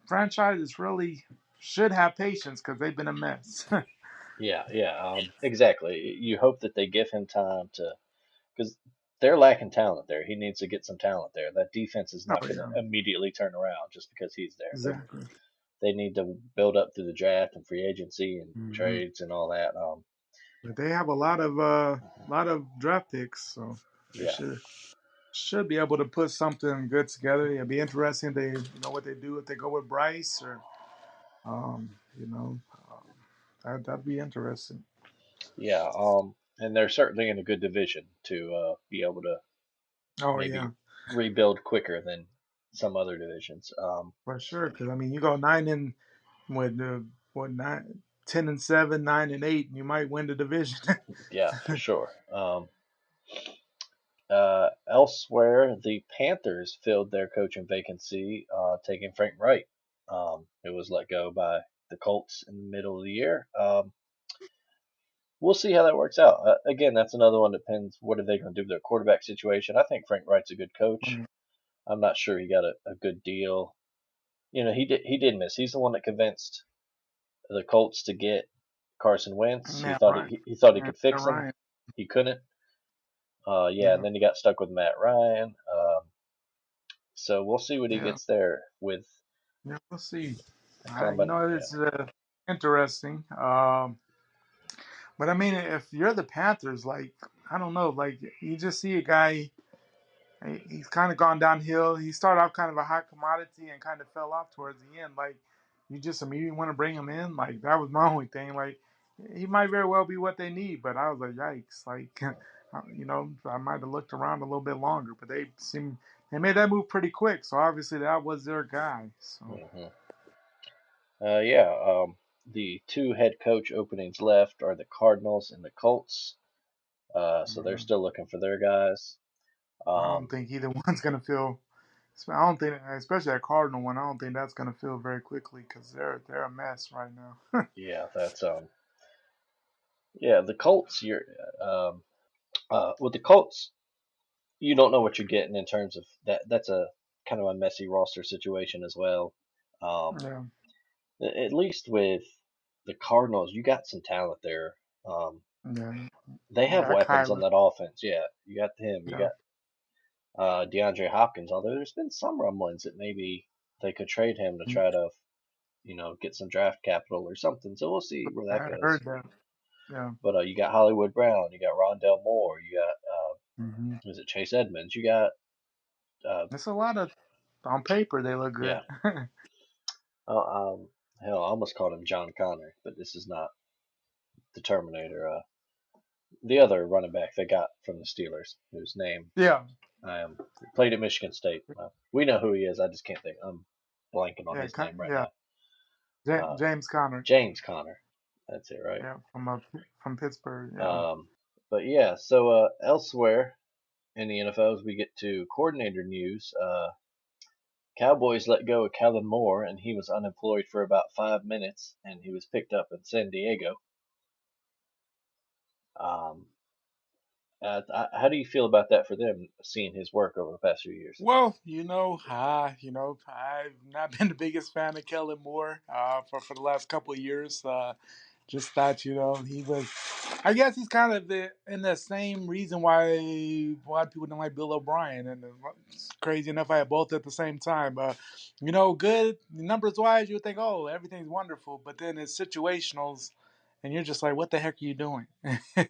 franchise that's really should have patience because they've been a mess. Yeah, yeah, exactly. You hope that they give him time to, because they're lacking talent there. He needs to get some talent there. That defense is not Oh going to yeah, immediately turn around just because he's there. exactly. They need to build up through the draft and free agency and Hmm. trades and all that. But they have a lot of draft picks, so they Yeah, should be able to put something good together. It'll be interesting. They you know what they do if they go with Bryce or you know that'd be interesting. yeah. And they're certainly in a good division to be able to Oh maybe yeah, rebuild quicker than some other divisions. for sure. Because I mean, you go 9 and with what 9, 10 and 7, 9 and 8, and you might win the division. Yeah, for sure. Elsewhere, the Panthers filled their coaching vacancy, taking Frank Wright, who was let go by the Colts in the middle of the year. We'll see how that works out. Again, that's another one that depends. What are they going to do with their quarterback situation? I think Frank Wright's a good coach. I'm not sure he got a good deal. You know, he did miss. He's the one that convinced the Colts to get Carson Wentz. He Matt thought Ryan, he thought he Matt could fix him. Ryan, He couldn't. Yeah, and yeah, then he got stuck with Matt Ryan. So we'll see what he yeah, gets there with yeah. We'll see. You coming. know, Yeah, it's interesting. But I mean, if you're the Panthers, like I don't know, like you just see a guy, he's kind of gone downhill. He started off kind of a hot commodity and kind of fell off towards the end. Like you just immediately want to bring him in. Like that was my only thing. Like he might very well be what they need, but I was like, yikes! Like you know, I might have looked around a little bit longer, but they made that move pretty quick. So obviously that was their guy. So hmm yeah. The two head coach openings left are the Cardinals and the Colts. So they're yeah, still looking for their guys. I don't Um, think either one's gonna feel. I don't think, especially that Cardinal one, I don't think that's going to feel very quickly because they're a mess right now. yeah, that's yeah. The Colts, um, with the Colts, you don't know what you're getting in terms of that. That's a kind of a messy roster situation as well. Um, Yeah, at least with the Cardinals, you got some talent there. Um, yeah. they You have got weapons on Kyler. that offense. Yeah, you got him. You Yeah, got DeAndre Hopkins. Although there's been some rumblings that maybe they could trade him to try to, get some draft capital or something. So we'll see where that I goes. heard that. Yeah. But you got Hollywood Brown, you got Rondell Moore, you got Hmm. is it Chase Edmonds? You got It's a lot of on paper they look yeah. good. Hell, I almost called him John Connor, but this is not the Terminator. The other running back they got from the Steelers, whose name Yeah, played at Michigan State. We know who he is. I just can't think. I'm blanking on yeah, his name right yeah. now. Uh, James Conner. James Connor. That's it, right? Yeah, from Pittsburgh. Yeah. Um, but yeah, so elsewhere in the NFL, as we get to coordinator news, Cowboys let go of Kellen Moore, and he was unemployed for about 5 minutes, and he was picked up in San Diego. Um, how do you feel about that for them, seeing his work over the past few years? Well, I've not been the biggest fan of Kellen Moore for the last couple of years. Just thought, he was. I guess he's kind of in the same reason why a lot of people don't like Bill O'Brien, and it's crazy enough I have both at the same time. Good numbers wise, you would think, oh, everything's wonderful, but then it's situationals, and you're just like, what the heck are you doing? And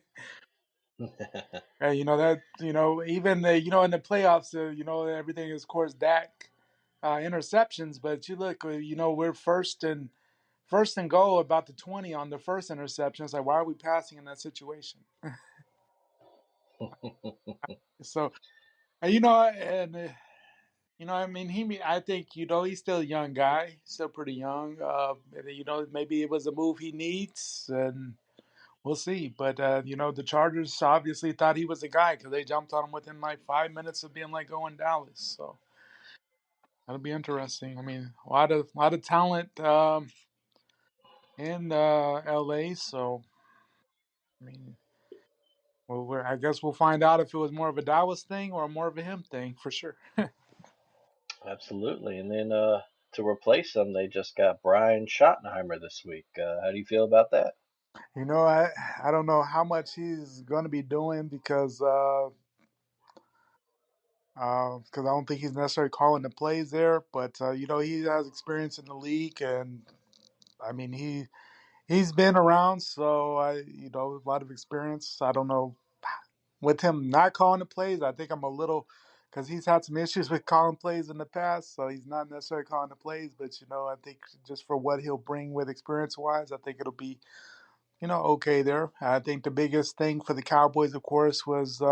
even in the playoffs, everything is, of course, Dak interceptions, but you look, we're first and goal about the 20 on the first interception. It's like, why are we passing in that situation? So, I mean, I think, he's still a young guy, still pretty young. Maybe it was a move he needs, and we'll see. But, the Chargers obviously thought he was the guy because they jumped on him within like 5 minutes of being let go in Dallas. So that'll be interesting. I mean, a lot of talent in LA. So, I mean, well, I guess we'll find out if it was more of a Dallas thing or more of a him thing for sure. Absolutely. And then to replace him, they just got Brian Schottenheimer this week. How do you feel about that? I don't know how much he's going to be doing because I don't think he's necessarily calling the plays there. But he has experience in the league, and I mean he's been around, so a lot of experience. I don't know with him not calling the plays. I think I'm a little because he's had some issues with calling plays in the past, so he's not necessarily calling the plays. But I think just for what he'll bring with experience wise, I think it'll be okay there. I think the biggest thing for the Cowboys, of course, was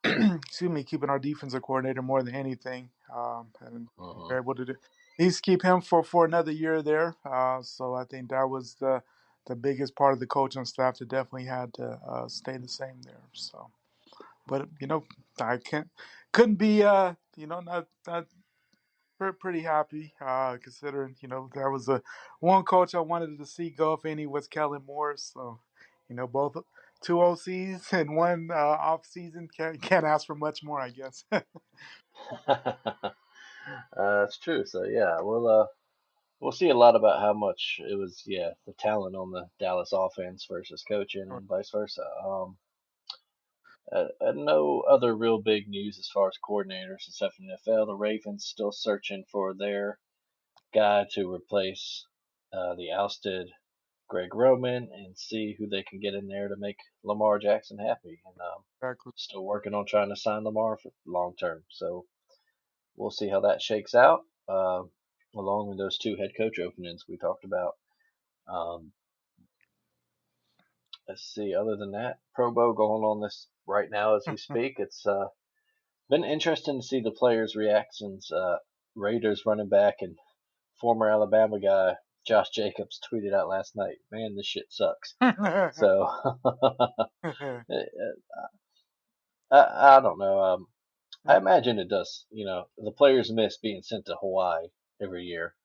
excuse me, keeping our defensive coordinator more than anything, and Hmm. we're able to at least keep him for another year there. So I think that was the biggest part of the coaching staff that definitely had to stay the same there. So, but I couldn't be not pretty happy, considering there was a one coach I wanted to see go if any was Kellen Moore. So, both two OCs and one off season can't ask for much more, I guess. That's true. So yeah, we'll see a lot about how much it was. Yeah, the talent on the Dallas offense versus coaching and vice versa. No other real big news as far as coordinators except for the NFL. The Ravens still searching for their guy to replace the ousted Greg Roman and see who they can get in there to make Lamar Jackson happy. And Exactly. still working on trying to sign Lamar for long term. So we'll see how that shakes out, along with those two head coach openings we talked about. Um, let's see. Other than that, Pro Bowl going on this right now as we speak. It's been interesting to see the players' reactions. Raiders running back and former Alabama guy Josh Jacobs tweeted out last night, "Man, this shit sucks." So I don't know. I imagine it does. The players miss being sent to Hawaii every year.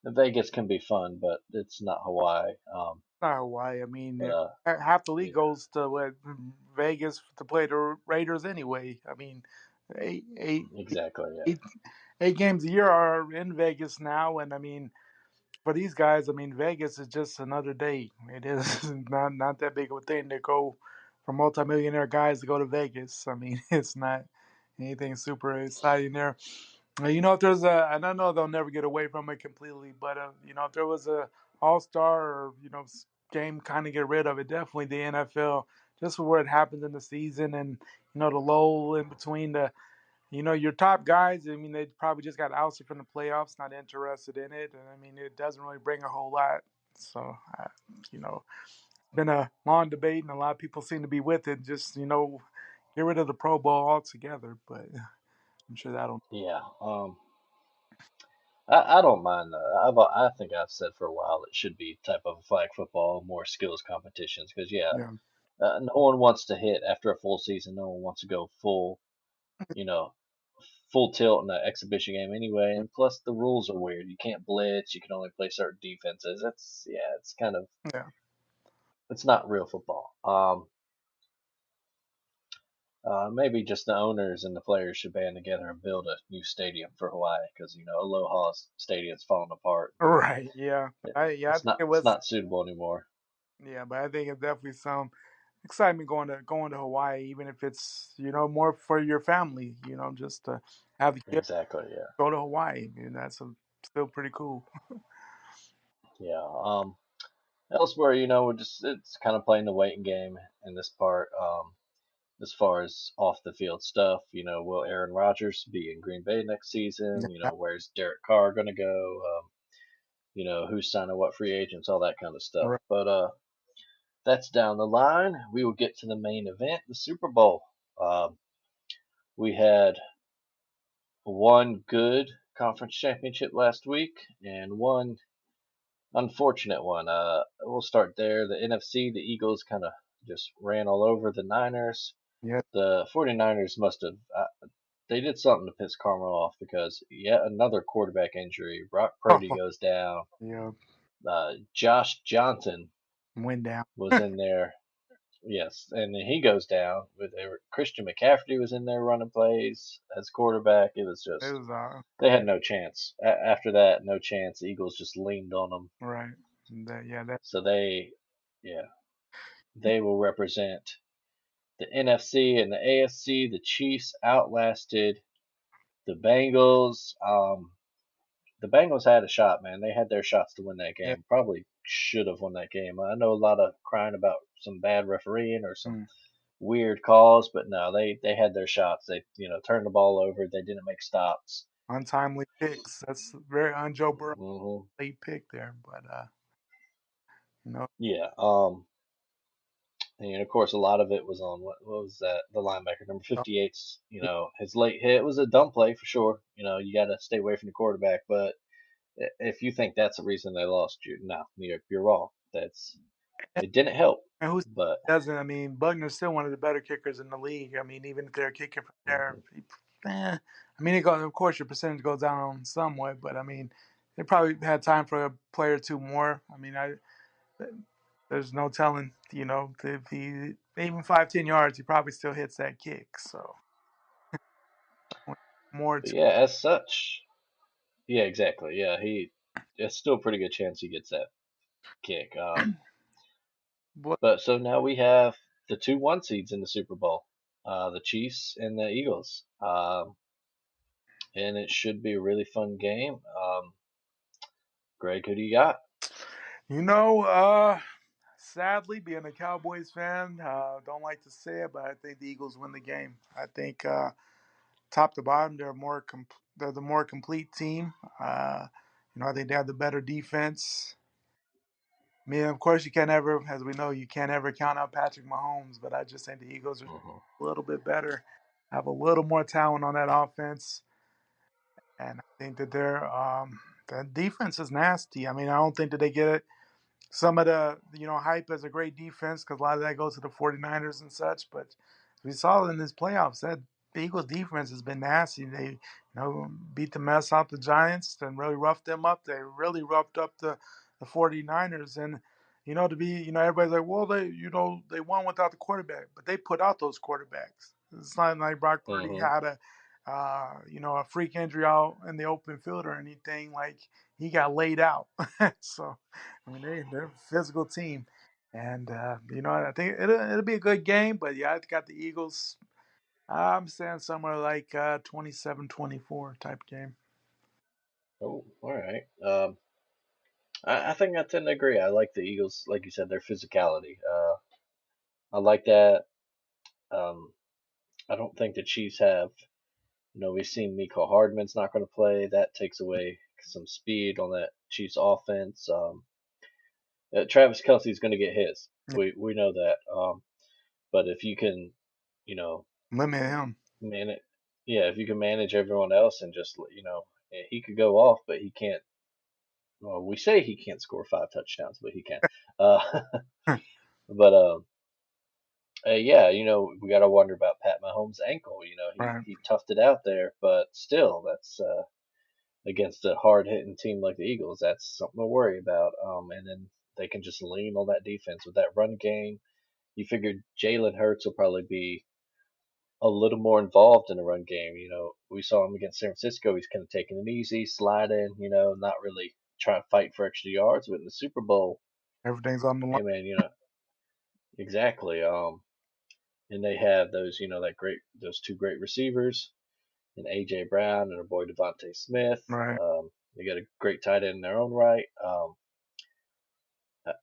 Vegas can be fun, but it's not Hawaii. Not why. I But mean, half the league yeah, goes to Vegas to play the Raiders anyway. I mean, eight, eight, exactly. Yeah, eight, 8 games a year are in Vegas now, and I mean, for these guys, I mean, Vegas is just another day. It is not that big of a thing to go for multimillionaire guys to go to Vegas. I mean, it's not anything super exciting there. If there's I don't know they'll never get away from it completely, but if there was a All Star or game kind of get rid of it, definitely the NFL just for where it happens in the season and the lull in between your top guys. I mean, they probably just got ousted from the playoffs, not interested in it, and I mean, it doesn't really bring a whole lot. So, you know, been a long debate, and a lot of people seem to be with it. Just get rid of the Pro Bowl altogether. But I'm sure that'll. yeah. I don't mind. I think I've said for a while it should be type of flag football, more skills competitions. Because yeah, Yeah, no one wants to hit after a full season. No one wants to go you know, full tilt in an exhibition game anyway. And plus, the rules are weird. You can't blitz. You can only play certain defenses. It's kind of yeah. it's not real football. Maybe just the owners and the players should band together and build a new stadium for Hawaii because Aloha Stadium's falling apart. Right. Yeah. It, I it's think not it it's was. not suitable anymore. Yeah, but I think it's definitely some excitement going to Hawaii, even if it's more for your family. Just to have the kids Exactly. Yeah. go to Hawaii, and that's still pretty cool. Yeah. Elsewhere, we're just it's kind of playing the waiting game in this part. As far as off the field stuff, will Aaron Rodgers be in Green Bay next season? Yeah. Where's Derek Carr gonna go? Who's signing what free agents, all that kind of stuff. Right. But that's down the line. We will get to the main event, the Super Bowl. Um, we had one good conference championship last week and one unfortunate one. We'll start there. The NFC, the Eagles kind of just ran all over the Niners. Yeah. The 49ers must have, they did something to piss Karma off because yet another quarterback injury. Brock Purdy goes down. Yeah. Josh Johnson Went down. was in there. Yes, and then he goes down. Christian McCaffrey was in there running plays as quarterback. It was It just was they had no chance. After that, no chance. The Eagles just leaned on them. right. That So yeah, they will represent the NFC and the AFC. The Chiefs outlasted the Bengals. The Bengals had a shot, man. They had their shots to win that yeah. game. Probably should have won that game. I know a lot of crying about some bad refereeing or some Mm. weird calls, but no, they had their shots. They turned the ball over. They didn't make stops. Untimely picks. That's very Joe Burrow hmm late pick there, but you know, Yeah. And of course, a lot of it was on what was that? The linebacker number 58's. His late hit was a dumb play for sure. You got to stay away from the quarterback. But if you think that's the reason they lost, no, you're wrong. It didn't help. and who But doesn't? I mean, Buckner's still one of the better kickers in the league. I mean, even if they're kicking from there, mhm. I mean, it goes. Of course, your percentage goes down somewhat, but I mean, they probably had time for a player or two more. I mean, there's no telling. If he even 5-10 yards, he probably still hits that kick. So more But to yeah, as such, yeah, exactly. Yeah, it's still a pretty good chance he gets that kick. what But so now we have the two one seeds in the Super Bowl, the Chiefs and the Eagles. And it should be a really fun game. Greg, who do you got? you know. Sadly, being a Cowboys fan, don't like to say it, but I think the Eagles win the game. I think top to bottom, they're the more complete team. I think they have the better defense. I mean, of course, you can't ever, as we know, you can't ever count out Patrick Mahomes, but I just think the Eagles are hmm a little bit better, have a little more talent on that offense, and I think that their defense is nasty. I mean, I don't think that they get it some of the hype as a great defense because a lot of that goes to the 49ers and such. But we saw in this playoffs that the Eagles defense has been nasty. They beat the mess out the Giants and really roughed them up. They really roughed up the 49ers. And to be everybody's like, well, they won without the quarterback, but they put out those quarterbacks. It's not like Brock Purdy hmm had a freak injury out in the open field or anything. Like he got laid out. So I mean, they're a physical team, and I think it'll be a good game. But yeah, I got the Eagles. I'm saying somewhere like 27-24 type game. Oh, all right. I think I tend to agree. I like the Eagles, like you said, their physicality. I like that. Um, I don't think the Chiefs have. We've seen Miko Hardman's not going to play. That takes away some speed on that Chiefs offense. Travis Kelsey's going to get his. Yeah, We know that. But if you can, you know, limit him. manage, yeah, if you can manage everyone else and just, he could go off, but he can't. Well, we say he can't score 5 touchdowns, but he can. Uh, but yeah, we got to wonder about Pat Mahomes' ankle. Right. He toughed it out there, but still, that's against a hard hitting team like the Eagles. That's something to worry about. And then they can just lean on that defense with that run game. You figured Jalen Hurts will probably be a little more involved in the run game. We saw him against San Francisco. He's kind of taking it easy, sliding, not really trying to fight for extra yards. But in the Super Bowl, Everything's on the line. hey man, exactly. And they have those, those two great receivers, and AJ Brown and our boy Devontae Smith. Right. They got a great tight end in their own right.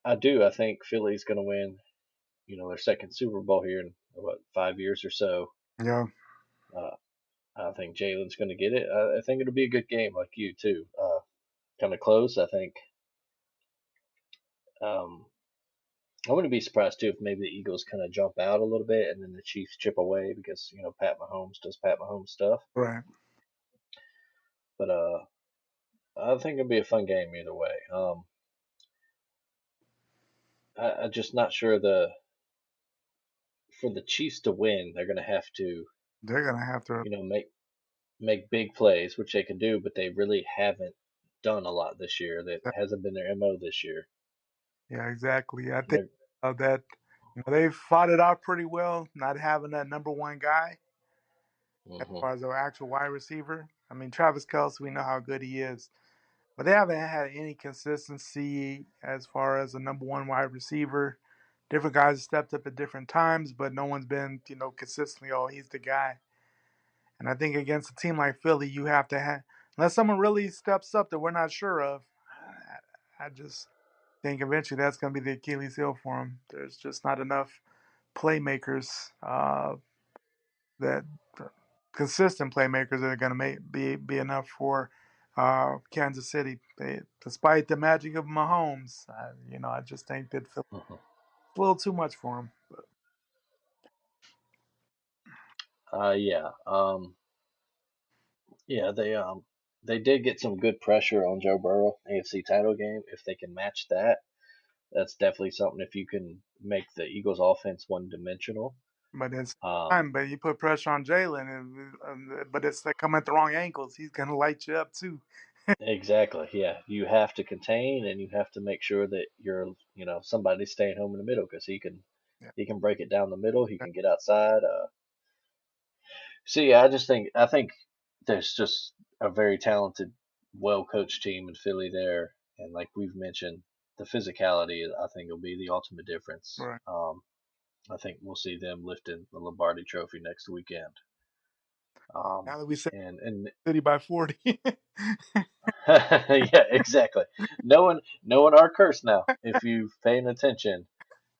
I do. I think Philly's going to win, their second Super Bowl here in what 5 years or so. Yeah. Uh, I think Jalen's going to get it. I think it'll be a good game, like you too. Kind of close. I think. Um, I wouldn't be surprised too if maybe the Eagles kind of jump out a little bit and then the Chiefs chip away because Pat Mahomes does Pat Mahomes stuff. Right. But I think it'll be a fun game either way. I'm just not sure for the Chiefs to win, they're going to have to They're gonna have to. make big plays, which they can do, but they really haven't done a lot this year. That hasn't been their MO this year. Yeah, exactly. I think They're, that they fought it out pretty well, not having that number one guy as hmm far as our actual wide receiver. I mean, Travis Kelce, we know how good he is, but they haven't had any consistency as far as a number one wide receiver. Different guys have stepped up at different times, but no one's been, consistently, oh, he's the guy. And I think against a team like Philly, you have to have, unless someone really steps up that we're not sure of, I just think eventually that's going to be the Achilles heel for him. There's just not enough playmakers that consistent playmakers that are going to be enough for Kansas City. Despite the magic of Mahomes, I just think that Philly's hmm a little too much for him. But, yeah. Yeah. They did get some good pressure on Joe Burrow AFC title game. If they can match that, that's definitely something. If you can make the Eagles offense one dimensional. but it's Um, time. But you put pressure on Jalen, but it's like coming at the wrong angles. He's going to light you up too. exactly. Yeah. You have to contain and you have to make sure that somebody's staying home in the middle because Yeah, he can break it down the middle. He can get outside. So yeah, I think there's just a very talented, well coached team in Philly there, and like we've mentioned, the physicality I think will be the ultimate difference. right. I think we'll see them lifting the Lombardi Trophy next weekend. Now that we said And City by 40, yeah, exactly. Knowing our curse now, if you've paying attention,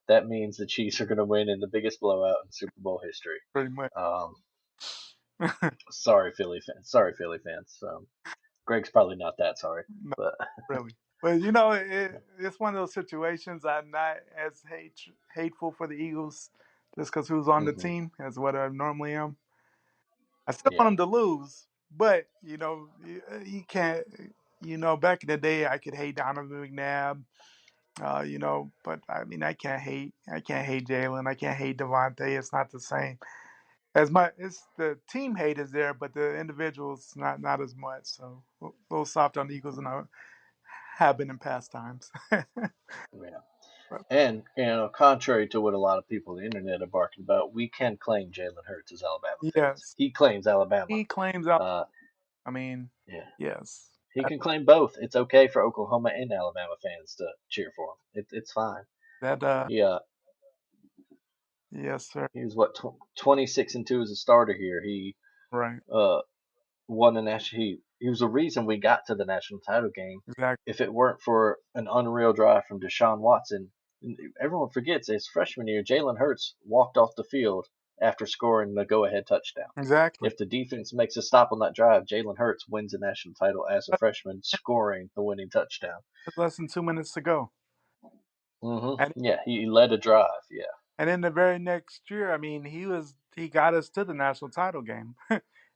that means the Chiefs are going to win in the biggest blowout in Super Bowl history. pretty much. Um, sorry, Philly fans. Sorry, Philly fans. Greg's probably not that sorry, Not but really. But it's one of those situations. I'm not as hateful for the Eagles just because who's on the hmm team as what I normally am. I still yeah, want them to lose, but you can't. Back in the day, I could hate Donovan McNabb. But I mean, I can't hate. I can't hate Jalen. I can't hate Devontae. It's not the same. As much it's the team hate is there, but the individuals not as much. So a little soft on the Eagles and I have been in past times. yeah. But And contrary to what a lot of people on the internet are barking about, we can claim Jalen Hurts as Alabama fans. yes, He claims Alabama. he claims out. Uh, I mean, yeah, yes, he can claim both. It's okay for Oklahoma and Alabama fans to cheer for him. It's fine. that He yes sir, he was what 26-2 as a starter here. He right, uh won the national. He was the reason we got to the national title game. exactly, If it weren't for an unreal drive from Deshaun Watson, everyone forgets his freshman year, Jalen Hurts walked off the field after scoring the go-ahead touchdown. exactly. If the defense makes a stop on that drive, Jalen Hurts wins the national title as a freshman, scoring the winning touchdown. There's less than 2 minutes to go, and Yeah, he led a drive. Yeah. and in the very next year, I mean, he got us to the national title game.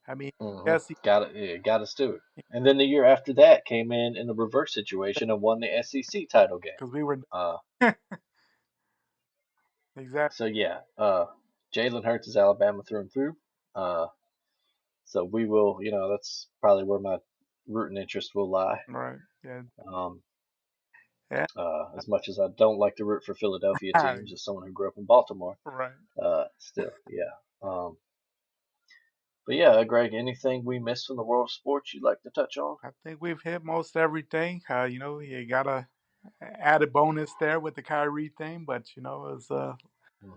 I mean, yes, Got it. Yeah, got us to it. And then the year after that came in the reverse situation and won the SEC title game. because we were Uh, exactly so yeah, Jalen Hurts is Alabama through and through. Uh, so we will, that's probably where my rooting interest will lie. right. Yeah, Um, yeah, as much as I don't like to root for Philadelphia teams, as someone who grew up in Baltimore, right. still, yeah. But yeah, Greg, anything we missed from the world of sports you'd like to touch on? I think we've hit most everything. You got a added bonus there with the Kyrie thing, but it was a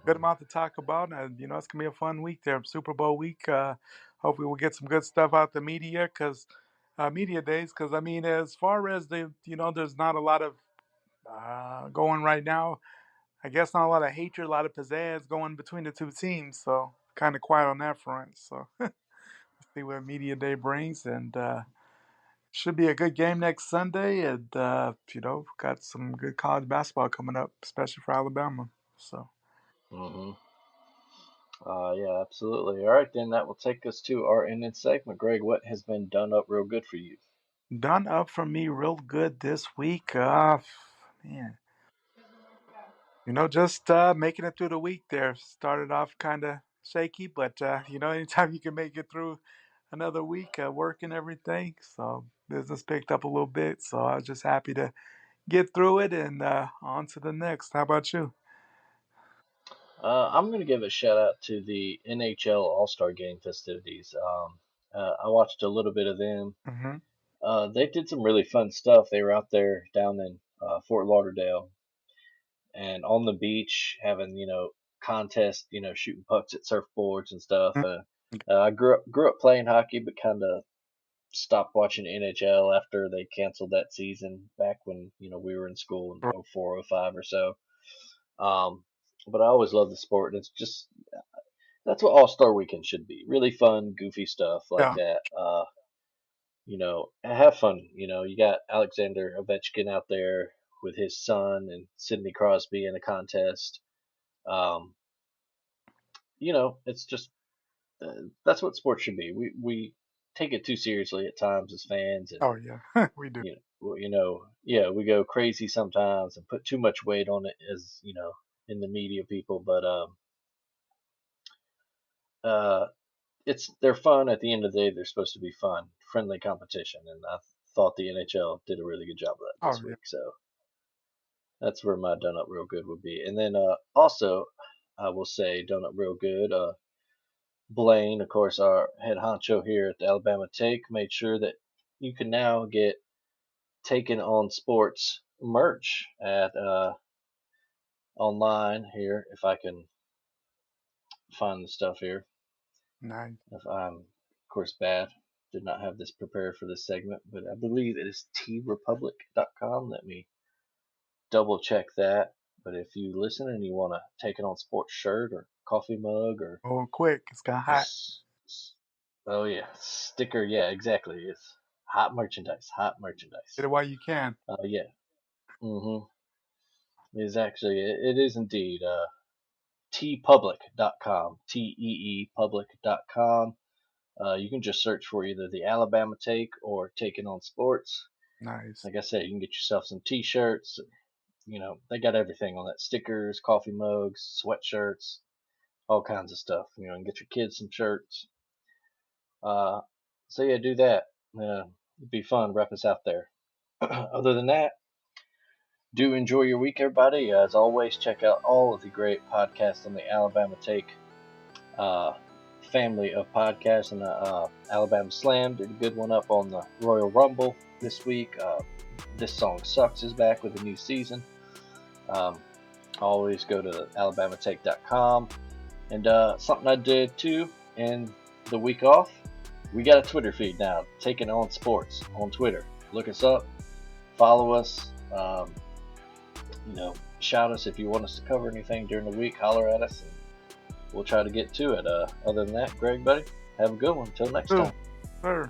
good Hmm. amount to talk about. And it's gonna be a fun week there, Super Bowl week. Hopefully, we'll get some good stuff out the media, cause media days. Because I mean, as far as there's not a lot of going right now. I guess not a lot of hatred, a lot of pizzazz going between the two teams. So kind of quiet on that front. So see what media day brings, and should be a good game next Sunday. And got some good college basketball coming up, especially for Alabama. So Hmm. Yeah, absolutely. All right, then that will take us to our ending segment. Greg, what has been done up real good for you? done up for me real good this week. Man, just making it through the week there. Started off kind of shaky, but anytime you can make it through another week, work and everything. So business picked up a little bit. So I was just happy to get through it and on to the next. How about you? I'm going to give a shout out to the NHL All Star Game festivities. I watched a little bit of them. Mm-hmm. They did some really fun stuff. They were out there down in Fort Lauderdale and on the beach having, contests, shooting pucks at surfboards and stuff. I grew up playing hockey, but kind of stopped watching NHL after they canceled that season back when we were in school in '04, '05 or so. Um, but I always loved the sport, and it's just that's what All Star Weekend should be. Really fun, goofy stuff like Yeah. that. Have fun. You got Alexander Ovechkin out there with his son and Sidney Crosby in a contest. Um, it's just that's what sports should be. We take it too seriously at times as fans, and Oh yeah, we do. yeah, we go crazy sometimes and put too much weight on it as in the media people. But uh, they're fun. At the end of the day, they're supposed to be fun, friendly competition, and I thought the NHL did a really good job of that Oh this yeah. week. So that's where my done up real good would be. And then also, I will say done up real good. Blaine, of course, our head honcho here at the Alabama Take, made sure that you can now get Taken on Sports merch at online here. If I can find the stuff here, Nice. if I'm of course bad, did not have this prepared for this segment, but I believe it is trepublic.com. Let me double check that. But if you listen and you want to take it on sports shirt or coffee mug or Oh, quick, it's got hot. oh yeah, sticker, yeah, exactly. It's hot merchandise, hot Get merchandise. it while you can. Yeah, mm-hmm. Is actually it is indeed tpublic.com, teepublic.com. You can just search for either the Alabama Take or Taking on Sports. Nice. Like I said, you can get yourself some T-shirts. They got everything on that: stickers, coffee mugs, sweatshirts, all kinds of stuff. And get your kids some shirts. Uh, so yeah, do that. It'd be fun. Rep us out there. Other than that, do enjoy your week, everybody. As always, check out all of the great podcasts on the Alabama Take uh, family of podcasts. And Alabama Slam did a good one up on the Royal Rumble this week. This Song Sucks is back with a new season. Always go to alabamatake.com. And something I did too in the week off, we got a Twitter feed now, Taking on Sports on Twitter. Look us up, follow us. Shout us if you want us to cover anything during the week. Holler at us, and we'll try to get to it. Other than that, Greg, buddy, have a good one. Until next time. Sir.